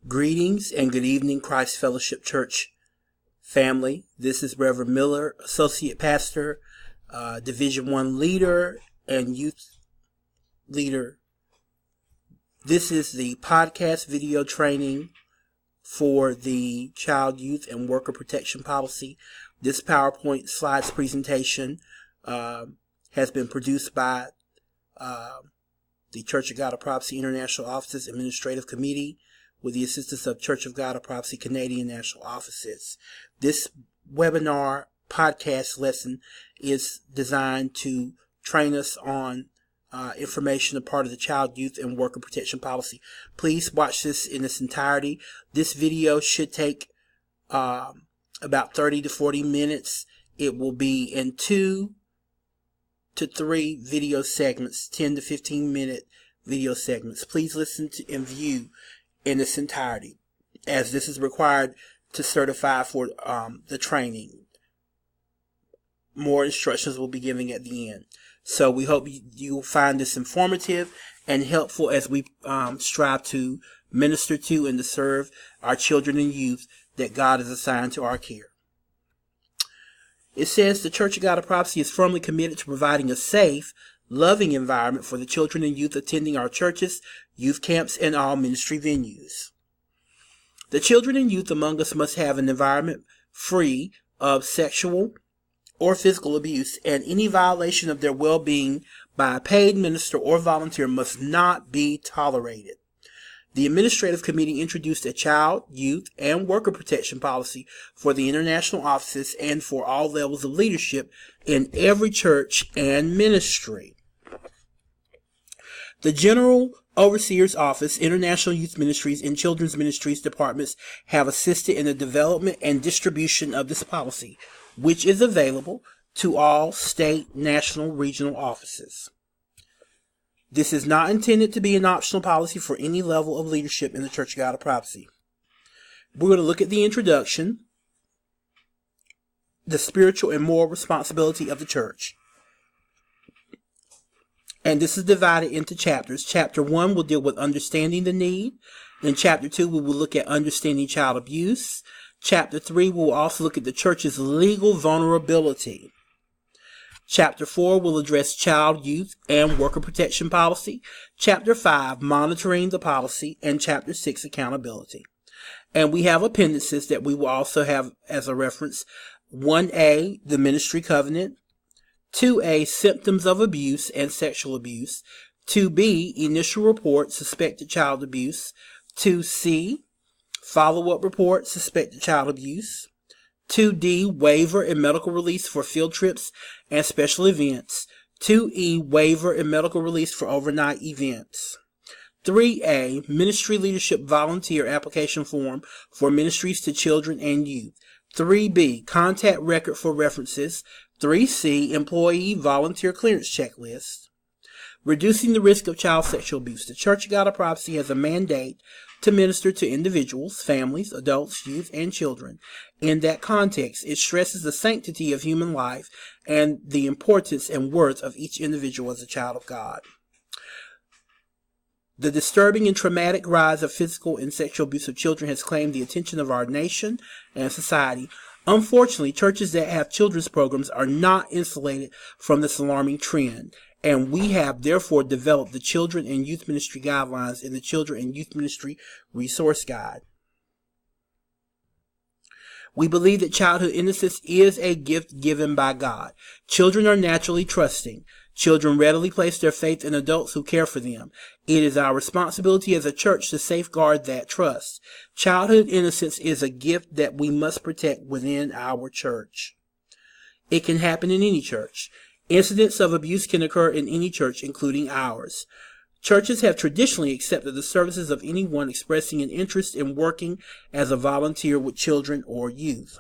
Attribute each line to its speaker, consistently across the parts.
Speaker 1: Greetings and good evening, Christ Fellowship Church family. This is Reverend Miller, Associate Pastor, Division I Leader and Youth Leader. This is the podcast video training for the Child, Youth, and Worker Protection Policy. This PowerPoint slides presentation has been produced by the Church of God of Prophecy International Offices Administrative Committee with the assistance of Church of God of Prophecy Canadian National Offices. This webinar podcast lesson is designed to train us on information a part of the Child, Youth, and Worker Protection Policy. Please watch this in its entirety. This video should take about 30 to 40 minutes. It will be in 2 to 3 video segments, 10 to 15 minute video segments. Please listen to and view in its entirety, as this is required to certify for the training. More instructions will be given at the end. So we hope you will find this informative and helpful as we strive to minister to and to serve our children and youth that God has assigned to our care. It says the Church of God of Prophecy is firmly committed to providing a safe, loving environment for the children and youth attending our churches, youth camps, and all ministry venues. The children and youth among us must have an environment free of sexual or physical abuse, and any violation of their well-being by a paid minister or volunteer must not be tolerated. The Administrative Committee introduced a child, youth, and worker protection policy for the international offices and for all levels of leadership in every church and ministry. The General Overseer's Office, International Youth Ministries, and Children's Ministries departments have assisted in the development and distribution of this policy, which is available to all state, national, regional offices. This is not intended to be an optional policy for any level of leadership in the Church of God of Prophecy. We're going to look at the introduction, the spiritual and moral responsibility of the church. And this is divided into chapters. Chapter 1 will deal with understanding the need. In Chapter 2, we will look at understanding child abuse. Chapter 3 will also look at the church's legal vulnerability. Chapter 4 will address child, youth, and worker protection policy. Chapter 5, monitoring the policy. And Chapter 6, accountability. And we have appendices that we will also have as a reference. 1A, the ministry covenant. 2A, symptoms of abuse and sexual abuse. 2B, initial report, suspected child abuse. 2C, follow-up report, suspected child abuse. 2D, waiver and medical release for field trips and special events. 2E, waiver and medical release for overnight events. 3A, ministry leadership volunteer application form for ministries to children and youth. 3B, contact record for references. 3C, employee volunteer clearance checklist. Reducing the risk of child sexual abuse. The Church of God of Prophecy has a mandate to minister to individuals, families, adults, youth, and children. In that context, it stresses the sanctity of human life and the importance and worth of each individual as a child of God. The disturbing and traumatic rise of physical and sexual abuse of children has claimed the attention of our nation and society. Unfortunately, churches that have children's programs are not insulated from this alarming trend, and we have therefore developed the Children and Youth Ministry Guidelines in the Children and Youth Ministry Resource Guide. We believe that childhood innocence is a gift given by God. Children are naturally trusting. Children readily place their faith in adults who care for them. It is our responsibility as a church to safeguard that trust. Childhood innocence is a gift that we must protect within our church. It can happen in any church. Incidents of abuse can occur in any church, including ours. Churches have traditionally accepted the services of anyone expressing an interest in working as a volunteer with children or youth.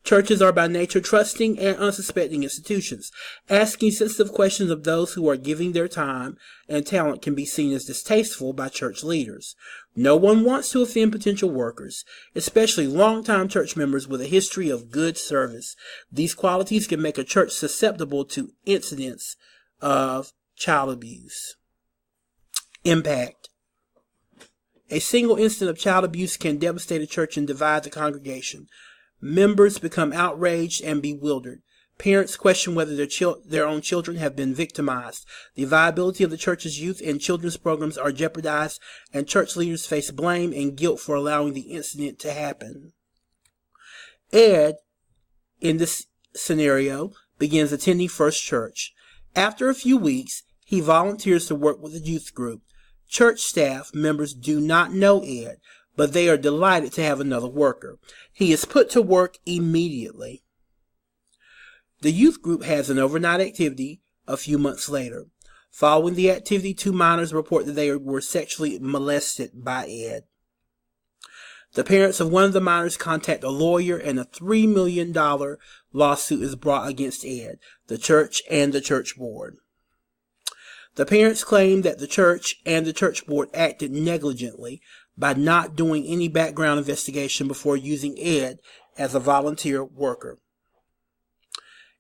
Speaker 1: Churches are by nature trusting and unsuspecting institutions. Asking sensitive questions of those who are giving their time and talent can be seen as distasteful by church leaders. No one wants to offend potential workers, especially longtime church members with a history of good service. These qualities can make a church susceptible to incidents of child abuse. Impact. A single incident of child abuse can devastate a church and divide the congregation. Members become outraged and bewildered. Parents question whether their own children have been victimized. The viability of the church's youth and children's programs are jeopardized, and church leaders face blame and guilt for allowing the incident to happen. Ed, in this scenario, begins attending First Church. After a few weeks, he volunteers to work with the youth group. Church staff members do not know Ed, but they are delighted to have another worker. He is put to work immediately. The youth group has an overnight activity a few months later. Following the activity, 2 minors report that they were sexually molested by Ed. The parents of one of the minors contact a lawyer, and a $3 million lawsuit is brought against Ed, the church, and the church board. The parents claim that the church and the church board acted negligently by not doing any background investigation before using Ed as a volunteer worker.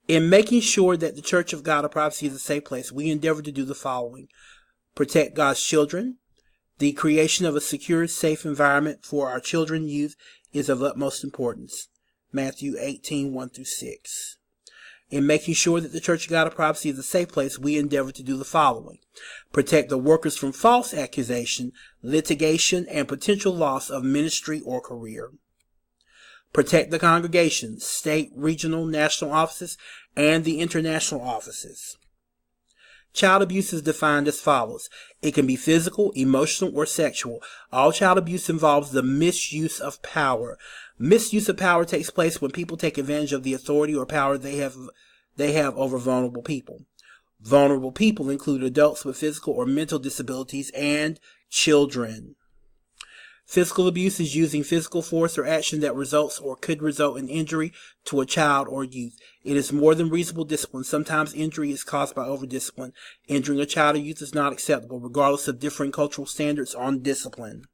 Speaker 1: In making sure that the Church of God of Prophecy is a safe place, we endeavor to do the following: protect God's children. The creation of a secure, safe environment for our children and youth is of utmost importance. Matthew 18:1-6. In making sure that the Church of God of Prophecy is a safe place, we endeavor to do the following: protect the workers from false accusation, litigation, and potential loss of ministry or career. Protect the congregation, state, regional, national offices, and the international offices. Child abuse is defined as follows. It can be physical, emotional, or sexual. All child abuse involves the misuse of power. Misuse of power takes place when people take advantage of the authority or power they have over vulnerable people. Vulnerable people include adults with physical or mental disabilities and children. Physical abuse is using physical force or action that results or could result in injury to a child or youth. It is more than reasonable discipline. Sometimes injury is caused by overdiscipline. Injuring a child or youth is not acceptable, regardless of differing cultural standards on discipline.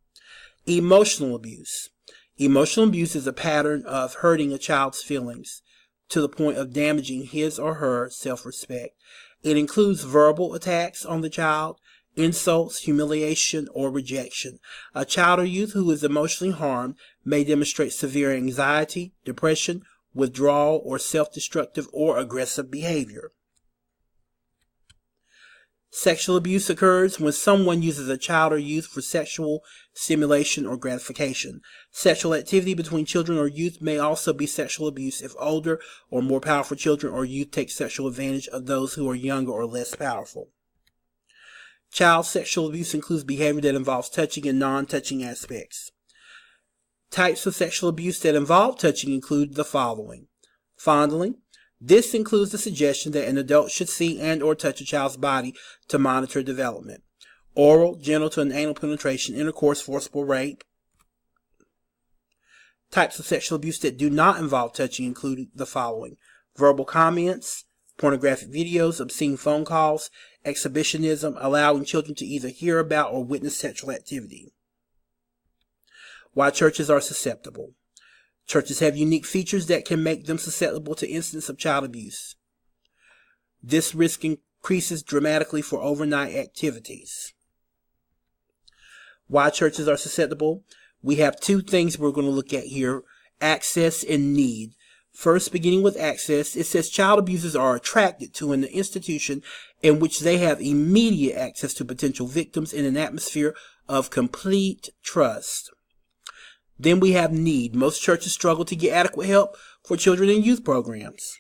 Speaker 1: Emotional abuse. Emotional abuse is a pattern of hurting a child's feelings to the point of damaging his or her self-respect. It includes verbal attacks on the child, insults, humiliation, or rejection. A child or youth who is emotionally harmed may demonstrate severe anxiety, depression, withdrawal, or self-destructive or aggressive behavior. Sexual abuse occurs when someone uses a child or youth for sexual stimulation or gratification. Sexual activity between children or youth may also be sexual abuse if older or more powerful children or youth take sexual advantage of those who are younger or less powerful. Child sexual abuse includes behavior that involves touching and non-touching aspects. Types of sexual abuse that involve touching include the following: fondling. This includes the suggestion that an adult should see and or touch a child's body to monitor development. Oral, genital, and anal penetration, intercourse, forcible rape. Types of sexual abuse that do not involve touching include the following: verbal comments, pornographic videos, obscene phone calls, exhibitionism, allowing children to either hear about or witness sexual activity. Why churches are susceptible. Churches have unique features that can make them susceptible to incidents of child abuse. This risk increases dramatically for overnight activities. Why churches are susceptible. We have 2 things we're going to look at here: access and need. First, beginning with access, it says child abusers are attracted to an institution in which they have immediate access to potential victims in an atmosphere of complete trust. Then we have need. Most churches struggle to get adequate help for children and youth programs.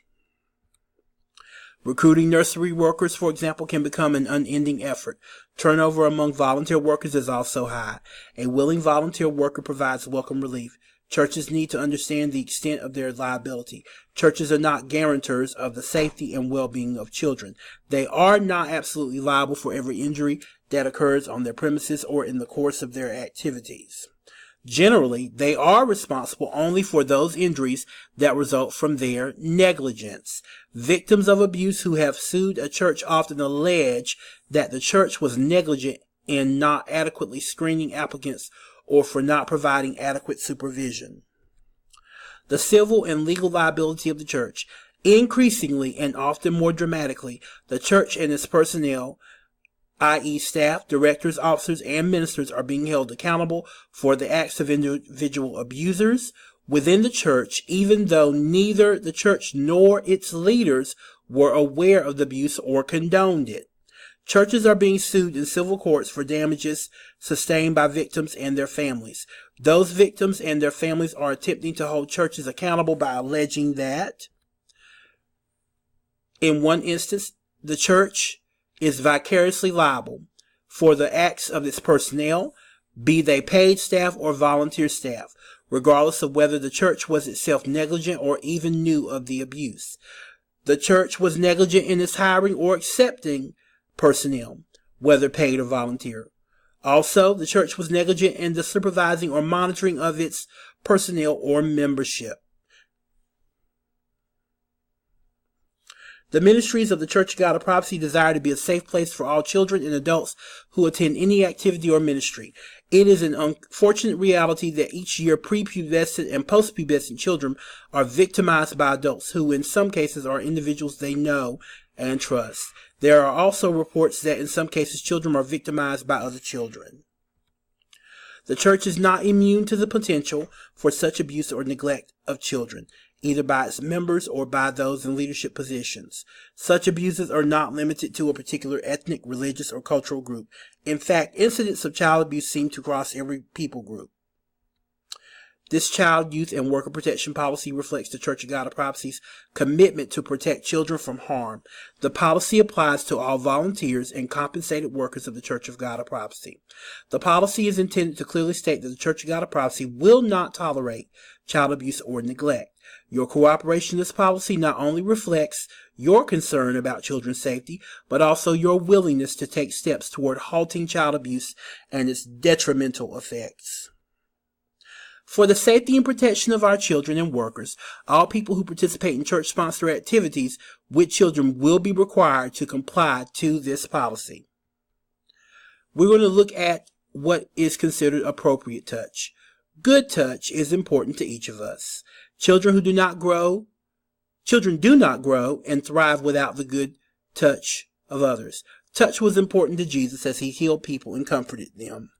Speaker 1: Recruiting nursery workers, for example, can become an unending effort. Turnover among volunteer workers is also high. A willing volunteer worker provides welcome relief. Churches need to understand the extent of their liability. Churches are not guarantors of the safety and well-being of children. They are not absolutely liable for every injury that occurs on their premises or in the course of their activities. Generally, they are responsible only for those injuries that result from their negligence. Victims of abuse who have sued a church often allege that the church was negligent in not adequately screening applicants or for not providing adequate supervision. The civil and legal liability of the church. Increasingly and often more dramatically, the church and its personnel i.e. staff, directors, officers, and ministers, are being held accountable for the acts of individual abusers within the church, even though neither the church nor its leaders were aware of the abuse or condoned it. Churches are being sued in civil courts for damages sustained by victims and their families. Those victims and their families are attempting to hold churches accountable by alleging that, in one instance, the church is vicariously liable for the acts of its personnel, be they paid staff or volunteer staff, regardless of whether the church was itself negligent or even knew of the abuse. The church was negligent in its hiring or accepting personnel, whether paid or volunteer. Also, the church was negligent in the supervising or monitoring of its personnel or membership. The ministries of the Church of God of Prophecy desire to be a safe place for all children and adults who attend any activity or ministry. It is an unfortunate reality that each year prepubescent and postpubescent children are victimized by adults who in some cases are individuals they know and trust. There are also reports that in some cases children are victimized by other children. The church is not immune to the potential for such abuse or neglect of children, either by its members or by those in leadership positions. Such abuses are not limited to a particular ethnic, religious, or cultural group. In fact, incidents of child abuse seem to cross every people group. This child, youth, and worker protection policy reflects the Church of God of Prophecy's commitment to protect children from harm. The policy applies to all volunteers and compensated workers of the Church of God of Prophecy. The policy is intended to clearly state that the Church of God of Prophecy will not tolerate child abuse or neglect. Your cooperation in this policy not only reflects your concern about children's safety, but also your willingness to take steps toward halting child abuse and its detrimental effects. For the safety and protection of our children and workers, all people who participate in church-sponsored activities with children will be required to comply to this policy. We're going to look at what is considered appropriate touch. Good touch is important to each of us. Children do not grow and thrive without the good touch of others. Touch was important to Jesus as he healed people and comforted them.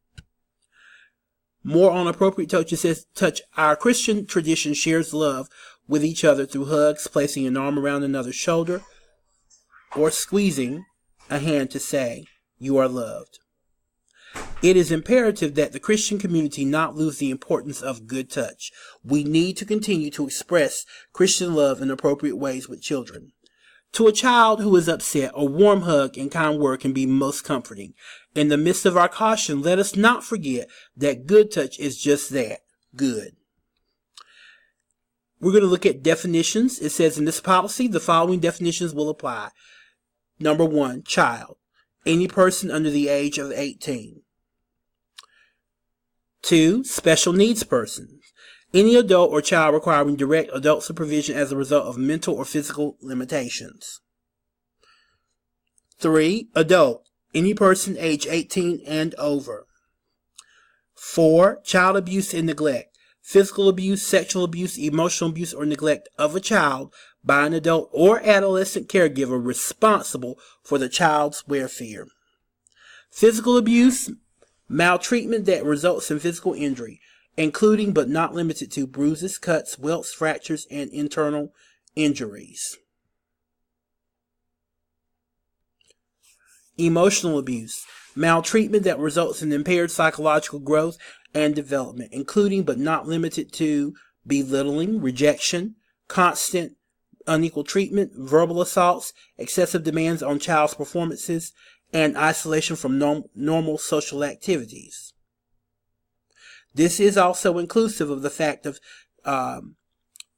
Speaker 1: More on appropriate touch, it says, touch. Our Christian tradition shares love with each other through hugs, placing an arm around another's shoulder, or squeezing a hand to say, "You are loved." It is imperative that the Christian community not lose the importance of good touch. We need to continue to express Christian love in appropriate ways with children. To a child who is upset, a warm hug and kind word can be most comforting. In the midst of our caution, let us not forget that good touch is just that, good. We're going to look at definitions. It says in this policy, the following definitions will apply. Number 1, child. Any person under the age of 18. 2, special needs person. Any adult or child requiring direct adult supervision as a result of mental or physical limitations. 3, adult. Any person age 18 and over. 4, child abuse and neglect. Physical abuse, sexual abuse, emotional abuse, or neglect of a child by an adult or adolescent caregiver responsible for the child's welfare. Physical abuse, maltreatment that results in physical injury, including but not limited to bruises, cuts, welts, fractures, and internal injuries. Emotional abuse, maltreatment that results in impaired psychological growth and development, including but not limited to belittling, rejection, constant unequal treatment, verbal assaults, excessive demands on child's performances, and isolation from normal social activities. This is also inclusive of the fact of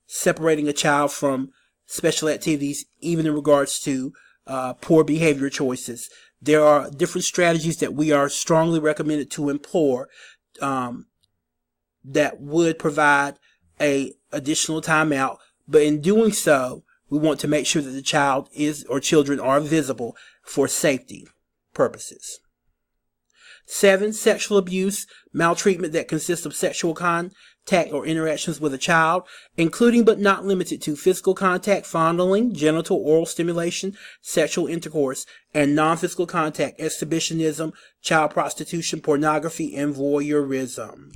Speaker 1: separating a child from special activities, even in regards to poor behavior choices. There are different strategies that we are strongly recommended to employ that would provide a additional timeout, but in doing so, we want to make sure that the child is or children are visible for safety purposes. 7. Sexual abuse, maltreatment that consists of sexual contact or interactions with a child, including but not limited to physical contact, fondling, genital oral stimulation, sexual intercourse, and non-physical contact, exhibitionism, child prostitution, pornography, and voyeurism.